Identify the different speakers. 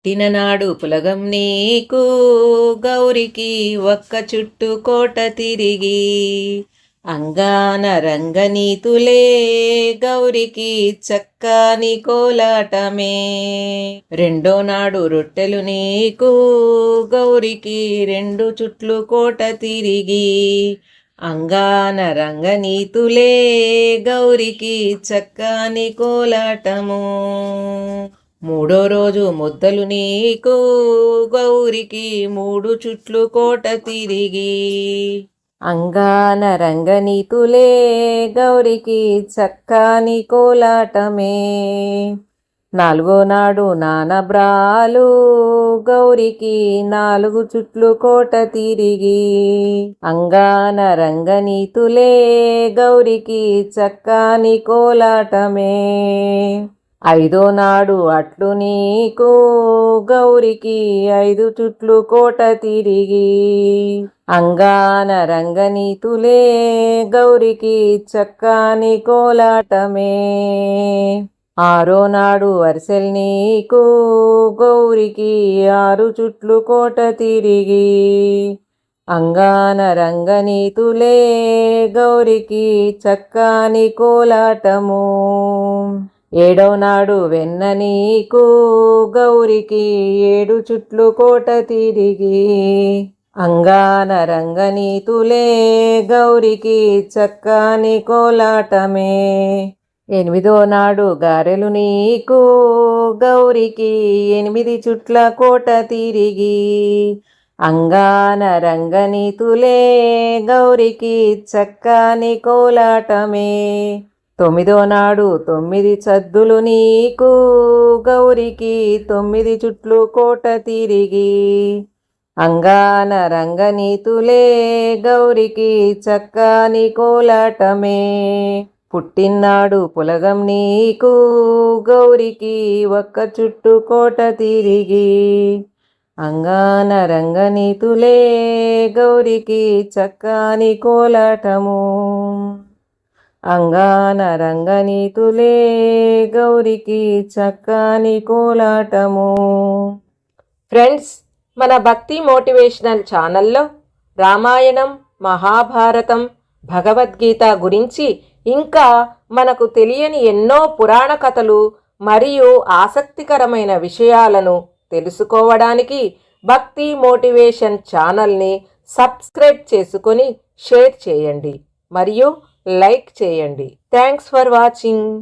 Speaker 1: పుట్టిననాడు పులగం నీకు గౌరికి ఒక్క చుట్టు కోట తిరిగి అంగాన రంగనీతులే గౌరికి చక్కని కోలాటమే. రెండో నాడు రొట్టెలు నీకు గౌరికి రెండు చుట్లు కోట తిరిగి అంగాన రంగనీతులే గౌరికి చక్కని కోలాటము. మూడో రోజు ముద్దలు నీకు గౌరికి మూడు చుట్లు కోట తిరిగి అంగాన రంగనీతులే గౌరికి చక్కని కోలాటమే. నాలుగో నాడు నానబ్రాలు గౌరికి నాలుగు చుట్లు కోట తిరిగి అంగాన రంగనీతులే గౌరికి చక్కని కోలాటమే. ఐదో నాడు అట్లు నీకు గౌరికి ఐదు చుట్లు కోట తిరిగి అంగాన రంగనీతులే గౌరికి చక్కని కోలాటమే. ఆరో నాడు అరిసెల్ నీకు గౌరికి ఆరు చుట్లు కోట తిరిగి అంగాన రంగనీతులే గౌరికి చక్కని కోలాటము. ఏడవ నాడు వెన్న నీకు గౌరికి ఏడు చుట్లు కోట తిరిగి అంగాన రంగనీతులే గౌరికి చక్కని కోలాటమే. ఎనిమిదో నాడు గారెలు నీకు గౌరికి ఎనిమిది చుట్ల కోట తిరిగి అంగాన రంగనీతులే గౌరికి చక్కని కోలాటమే. తొమ్మిదో నాడు తొమ్మిది సద్దులు నీకు గౌరికి తొమ్మిది చుట్లు కోట తిరిగి అంగాన రంగనీతులే గౌరికి చక్కని కోలాటమే. పుట్టినాడు పులగం నీకు గౌరికి ఒక్క చుట్టు కోట తిరిగి అంగాన రంగనీతులే గౌరికి చక్కని కోలాటము. అంగాన రంగనీతులే గౌరికి చక్కని కోలాటము. ఫ్రెండ్స్, మన భక్తి మోటివేషనల్ ఛానల్లో రామాయణం, మహాభారతం, భగవద్గీత గురించి ఇంకా మనకు తెలియని ఎన్నో పురాణ కథలు మరియు ఆసక్తికరమైన విషయాలను తెలుసుకోవడానికి భక్తి మోటివేషన్ ఛానల్ని సబ్స్క్రైబ్ చేసుకొని షేర్ చేయండి మరియు లైక్ చేయండి. Thanks for watching.